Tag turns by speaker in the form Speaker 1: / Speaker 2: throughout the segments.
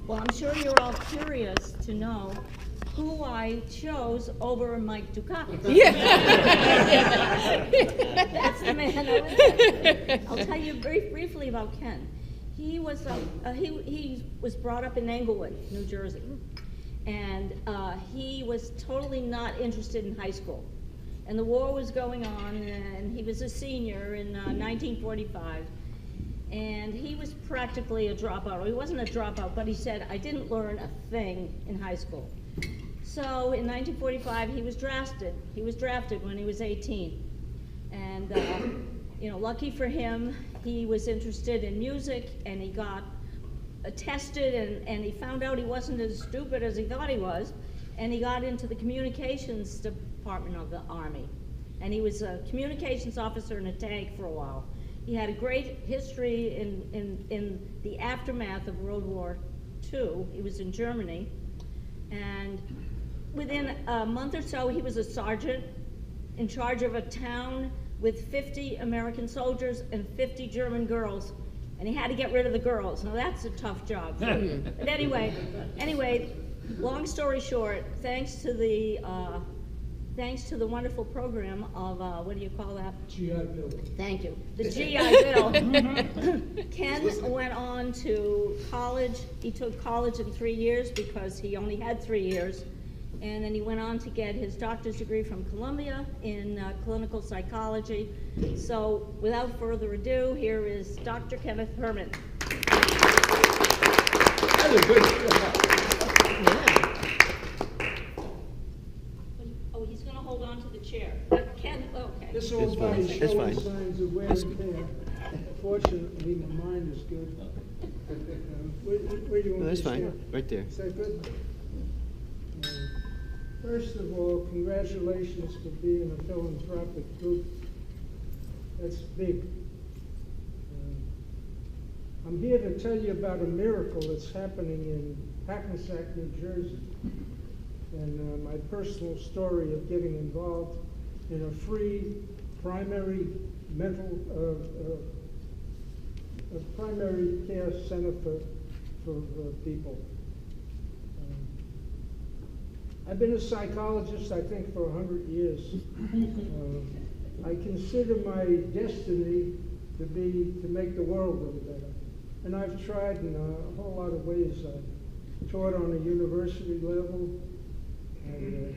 Speaker 1: Well, I'm sure you're all curious to know who I chose over Mike Dukakis.
Speaker 2: Yeah.
Speaker 1: That's the man over there. I'll tell you very briefly about Ken. He was brought up in Englewood, New Jersey, and he was totally not interested in high school. And the war was going on, and he was a senior in 1945. And he was practically a dropout. He wasn't a dropout, but he said, I didn't learn a thing in high school. So in 1945, he was drafted. He was drafted when he was 18. And, lucky for him, he was interested in music, and he got tested, and he found out he wasn't as stupid as he thought he was, and he got into the communications department of the Army. And he was a communications officer in a tank for a while. He had a great history in the aftermath of World War II. He was in Germany. And within a month or so, he was a sergeant in charge of a town with 50 American soldiers and 50 German girls. And he had to get rid of the girls. Now that's a tough job for him. But anyway, long story short, thanks to the wonderful program of, what do you call that?
Speaker 3: GI Bill.
Speaker 1: Thank you. The GI Bill. Ken went on to college. He took college in 3 years because he only had 3 years. And then he went on to get his doctor's degree from Columbia in clinical psychology. So without further ado, here is Dr. Kenneth Herman.
Speaker 3: That's a good job.
Speaker 1: Oh, he's going to hold on to the chair. Ken, okay.
Speaker 3: This old body showing signs of wear and tear. Fortunately, my mind is good. Where do you want
Speaker 4: That's
Speaker 3: me to
Speaker 4: fine.
Speaker 3: start?
Speaker 4: Right there.
Speaker 3: Is that good? First of all, congratulations for being a philanthropic group. That's big. I'm here to tell you about a miracle that's happening in Hackensack, New Jersey, and my personal story of getting involved in a free primary primary care center for people. I've been a psychologist, I think, for 100 years. I consider my destiny to be to make the world a little better. And I've tried in a whole lot of ways. I taught on a university level, and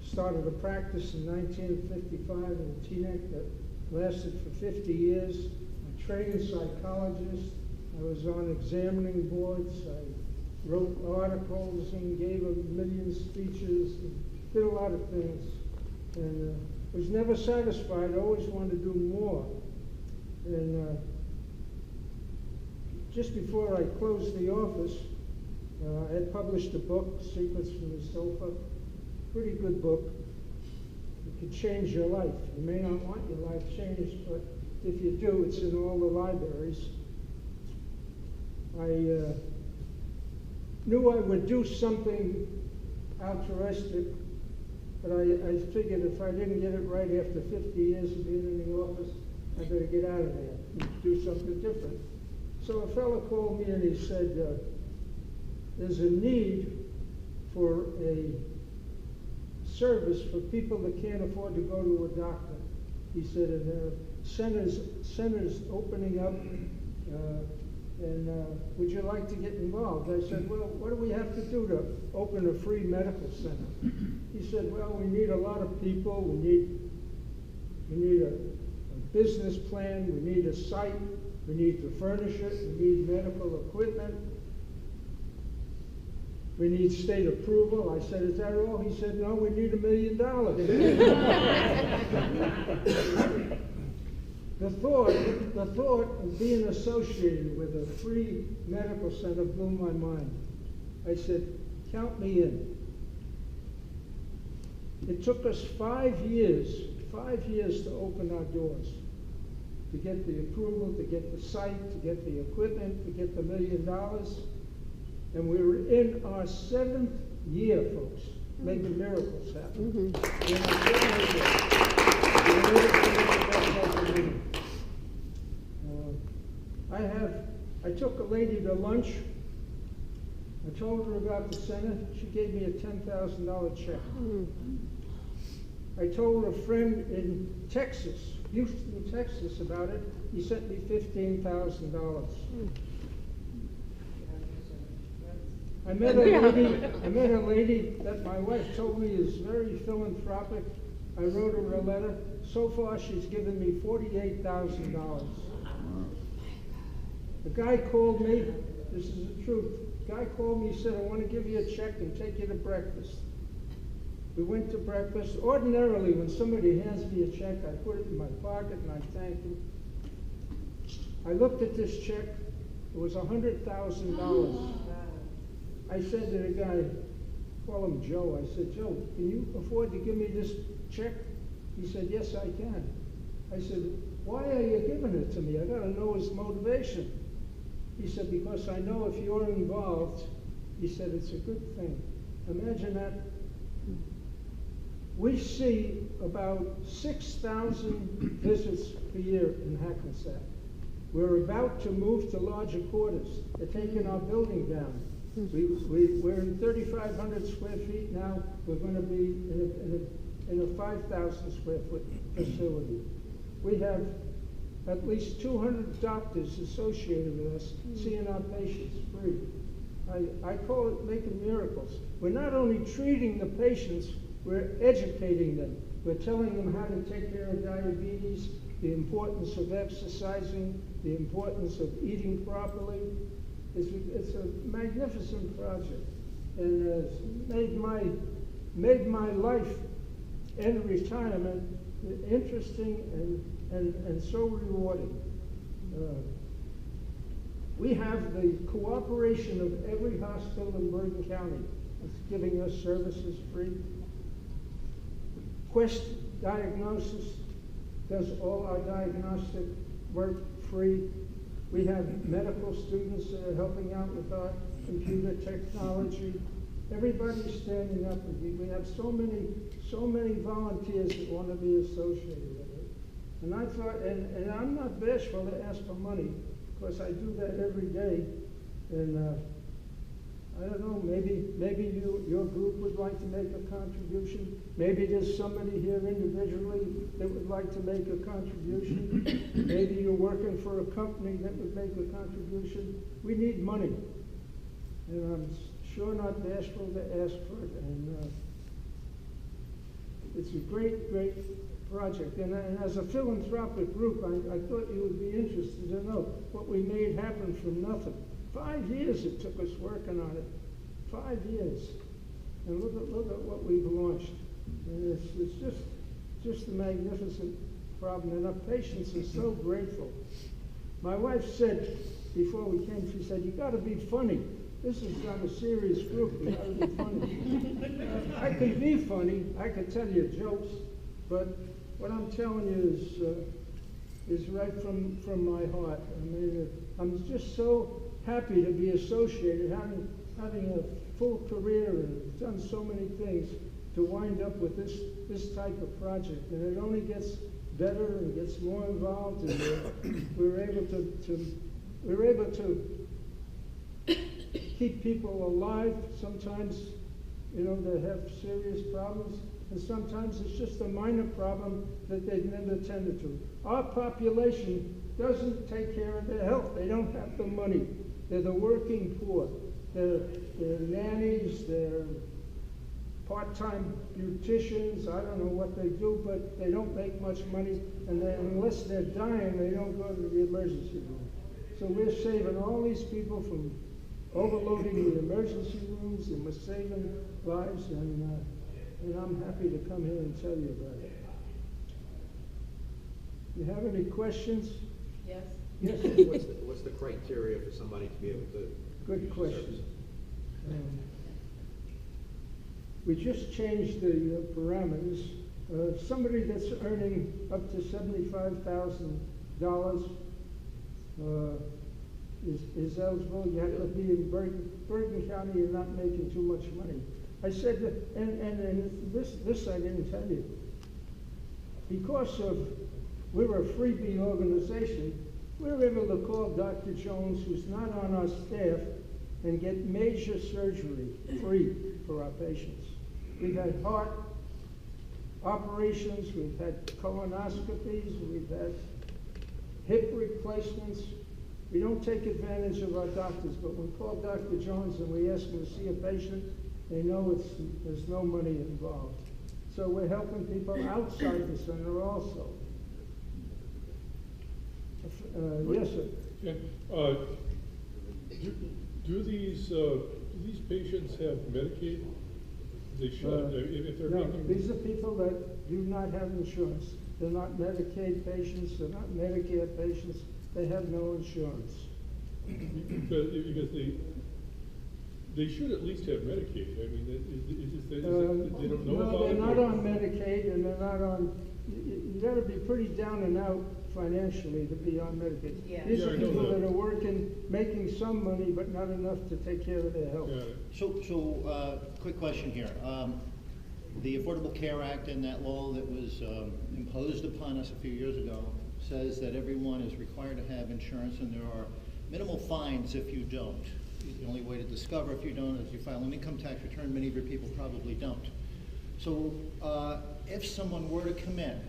Speaker 3: started a practice in 1955 in a Teaneck that lasted for 50 years. I trained psychologists. I was on examining boards. I wrote articles and gave a million speeches, and did a lot of things, and was never satisfied. I always wanted to do more. And just before I closed the office, I had published a book, Secrets from the Sofa. Pretty good book. It could change your life. You may not want your life changed, but if you do, it's in all the libraries. I knew I would do something altruistic, but I figured if I didn't get it right after 50 years of being in the office, I better get out of there and do something different. So a fellow called me and he said, there's a need for a service for people that can't afford to go to a doctor. He said, and there are centers opening up, and would you like to get involved? I said, well, what do we have to do to open a free medical center? He said, well, we need a lot of people. We need a business plan. We need a site. We need to furnish it. We need medical equipment. We need state approval. I said, is that all? He said, no, we need $1 million. The thought of being associated with a free medical center blew my mind. I said, count me in. It took us 5 years to open our doors, to get the approval, to get the site, to get the equipment, to get the $1 million. And we were in our 7th year, folks, making miracles happen. I took a lady to lunch I told her about the center. She gave me a $10,000 check. I told a friend in Texas, Houston, Texas, about it. He sent me $15,000. I met a lady that my wife told me is very philanthropic. I wrote her a letter. So far, she's given me $48,000. The guy called me. This is the truth. The guy called me. He said, "I want to give you a check and take you to breakfast." We went to breakfast. Ordinarily, when somebody hands me a check, I put it in my pocket and I thank them. I looked at this check. It was $100,000. I said to the guy, call him Joe. I said, "Joe, can you afford to give me this check?" He said, "Yes, I can." I said, "Why are you giving it to me? I got to know his motivation." He said, "Because I know if you're involved," he said, "it's a good thing." Imagine that. We see about 6,000 visits per year in Hackensack. We're about to move to larger quarters. They're taking our building down. We're in 3,500 square feet now. We're going to be in a 5,000 square foot facility. We have at least 200 doctors associated with us seeing our patients free. I call it making miracles. We're not only treating the patients, we're educating them. We're telling them how to take care of diabetes, the importance of exercising, the importance of eating properly. It's a magnificent project, and it's made my life and retirement interesting and so rewarding. We have the cooperation of every hospital in Bergen County. It's giving us services free. Quest Diagnosis does all our diagnostic work free. We have medical students that are helping out with our computer technology. Everybody's standing up. We have so many volunteers that want to be associated with it. And I thought, and I'm not bashful to ask for money, because I do that every day. And I don't know, maybe your group would like to make a contribution. Maybe there's somebody here individually that would like to make a contribution. Maybe you're working for a company that would make a contribution. We need money. And I'm sure not bashful to ask for it. And it's a great project. And as a philanthropic group, I thought you would be interested to know what we made happen from nothing. 5 years it took us working on it. 5 years. And look at what we've launched. And it's just a magnificent problem. And our patients are so grateful. My wife said, before we came, she said, "You got to be funny. This is not a serious group. You got to be funny." I can be funny. I can tell you jokes. But what I'm telling you is right from my heart. I mean, I'm just so happy to be associated, having a full career and done so many things, to wind up with this type of project. And it only gets better and gets more involved, and we're able to keep people alive. Sometimes, they have serious problems, and sometimes it's just a minor problem that they've never tended to. Our population doesn't take care of their health. They don't have the money. They're the working poor. They're nannies, they're part-time beauticians. I don't know what they do, but they don't make much money, and unless they're dying, they don't go to the emergency room. So we're saving all these people from overloading the emergency rooms, and we're saving lives, and I'm happy to come here and tell you about it. You have any questions?
Speaker 2: Yes.
Speaker 3: Yes.
Speaker 4: What's the criteria for somebody to be able to?
Speaker 3: Good question. We just changed the parameters. Somebody that's earning up to $75,000 is eligible. You have to be in Bergen County. You're not making too much money. I said that, and this I didn't tell you. Because we're a freebie organization, we're able to call Dr. Jones, who's not on our staff, and get major surgery free for our patients. We've had heart operations, we've had colonoscopies, we've had hip replacements. We don't take advantage of our doctors, but when we call Dr. Jones and we ask him to see a patient, they know there's no money involved. So we're helping people outside the center also. Yes, sir.
Speaker 2: Yeah, do these patients have Medicaid? They should, if they're
Speaker 3: No,
Speaker 2: making.
Speaker 3: these are people that do not have insurance. They're not Medicaid patients, they're not Medicare patients, they have no insurance.
Speaker 2: Because they should at least have Medicaid. I mean, is they don't know
Speaker 3: No,
Speaker 2: about
Speaker 3: they're
Speaker 2: it?
Speaker 3: not on Medicaid, and they're not on, you gotta be pretty down and out financially to be on Medicaid.
Speaker 5: Yeah.
Speaker 3: These
Speaker 2: Yeah,
Speaker 3: are
Speaker 2: I know
Speaker 3: people
Speaker 2: that.
Speaker 3: that are working, making some money, but not enough to take care of their health.
Speaker 2: Got it.
Speaker 6: So, quick question here. The Affordable Care Act and that law that was imposed upon us a few years ago says that everyone is required to have insurance, and there are minimal fines if you don't. The only way to discover if you don't is you file an income tax return. Many of your people probably don't. So if someone were to come in,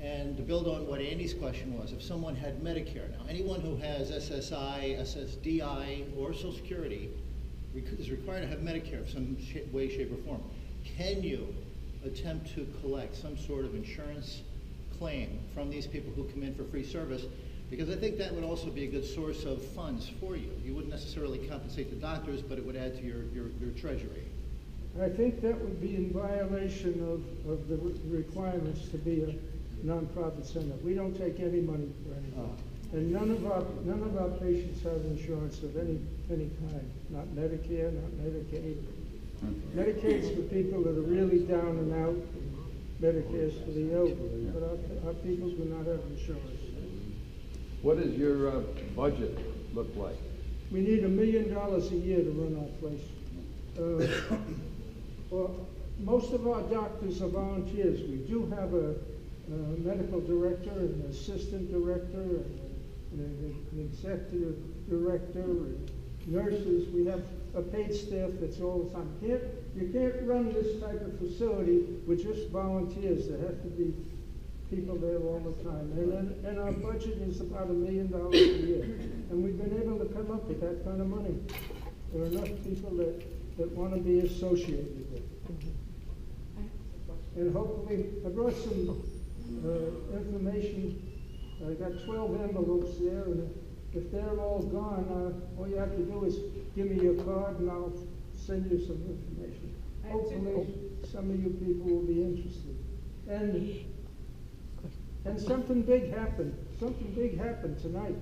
Speaker 6: and to build on what Andy's question was, if someone had Medicare, now anyone who has SSI, SSDI, or Social Security is required to have Medicare of some way, shape, or form. Can you attempt to collect some sort of insurance claim from these people who come in for free service? Because I think that would also be a good source of funds for you. You wouldn't necessarily compensate the doctors, but it would add to your treasury.
Speaker 3: I think that would be in violation of the requirements to be a nonprofit center. We don't take any money for anything. And none of our patients have insurance of any kind. Not Medicare, not Medicaid. Medicaid's for people that are really down and out. Medicare's for the elderly, but our people do not have insurance.
Speaker 7: What does your budget look like?
Speaker 3: We need $1 million a year to run our place. Well, most of our doctors are volunteers. We do have a medical director, an assistant director, and an executive director, and nurses. We have a paid staff that's all the time. You can't run this type of facility with just volunteers. There have to be people there all the time. And our budget is about $1 million a year. And we've been able to come up with that kind of money. There are enough people that want to be associated with it. And hopefully, I brought some information. I got 12 envelopes there, and if they're all gone, all you have to do is give me your card and I'll send you some information. Hopefully, some of you people will be interested. And something big happened. Something big happened tonight.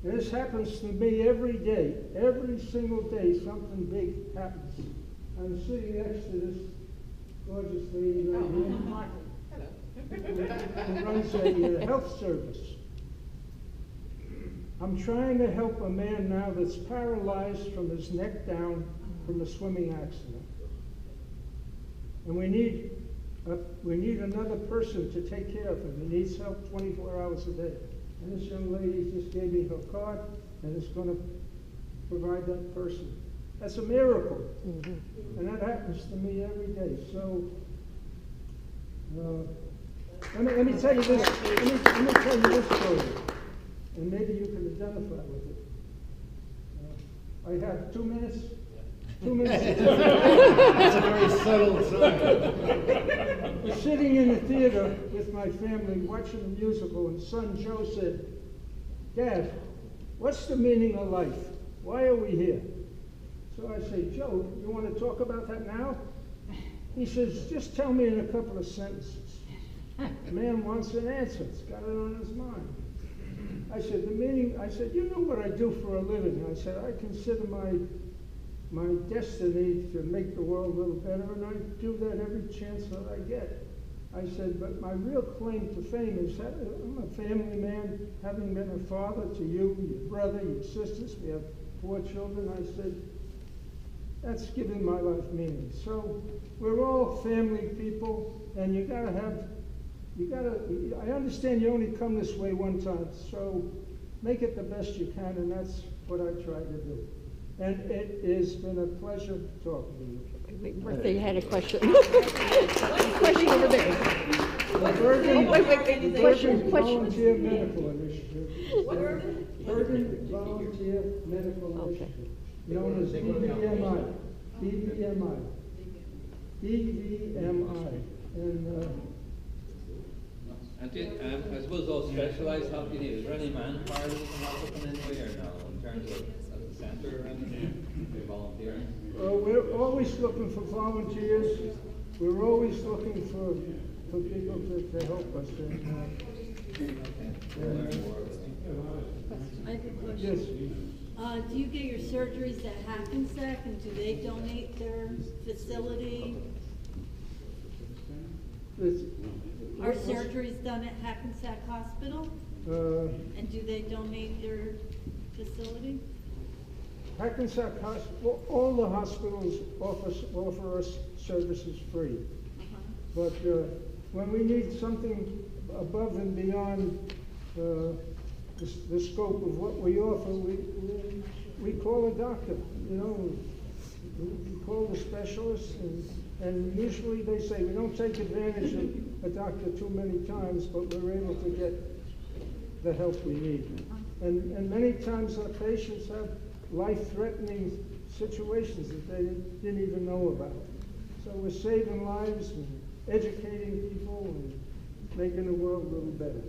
Speaker 3: And this happens to me every day. Every single day, something big happens. I'm sitting next to this gorgeous lady right here. Who runs a health service. I'm trying to help a man now that's paralyzed from his neck down from a swimming accident. And we need another person to take care of him. He needs help 24 hours a day. And this young lady just gave me her card and is going to provide that person. That's a miracle. And that happens to me every day. So, let me tell you this. Let me tell you this story, and maybe you can identify with it. I have 2 minutes. 2 minutes.
Speaker 6: That's a very subtle sign.
Speaker 3: We're sitting in the theater with my family watching a musical, and son Joe said, "Dad, what's the meaning of life? Why are we here?" So I say, "Joe, you want to talk about that now?" He says, "Just tell me in a couple of sentences." The man wants an answer. He's got it on his mind. I said, "You know what I do for a living." I said, "I consider my destiny to make the world a little better, and I do that every chance that I get." I said, "But my real claim to fame is that I'm a family man, having been a father to you, your brother, your sisters. We have 4 children." I said, "That's giving my life meaning." So we're all family people, and I understand you only come this way one time, so make it the best you can, and that's what I try to do. And it has been a pleasure talking to you.
Speaker 5: Wait, Martha, you had a question. Question over there.
Speaker 3: The Bergen
Speaker 5: Question.
Speaker 3: Volunteer Medical Initiative. Bergen Volunteer Medical
Speaker 5: Okay.
Speaker 3: Initiative, known as BVMI. BVMI. BVMI.
Speaker 8: And I suppose those specialised help you need, is there any manpower that you can help with in any way or no, in terms of at the centre or anything, volunteering?
Speaker 3: We're always looking for volunteers. We're always looking for people to help us.
Speaker 9: I have a
Speaker 3: Yes.
Speaker 9: question. Do you get your surgeries at Hackensack, and do they donate their facility?
Speaker 3: This-
Speaker 9: Are surgeries done at Hackensack Hospital, and do they donate their facility?
Speaker 3: Hackensack Hospital, all the hospitals offer us services free. But when we need something above and beyond the scope of what we offer, we call a doctor, you know. We call the specialist, and usually they say, we don't take advantage of a doctor too many times, but we're able to get the help we need. And many times our patients have life-threatening situations that they didn't even know about. So we're saving lives and educating people and making the world a little better.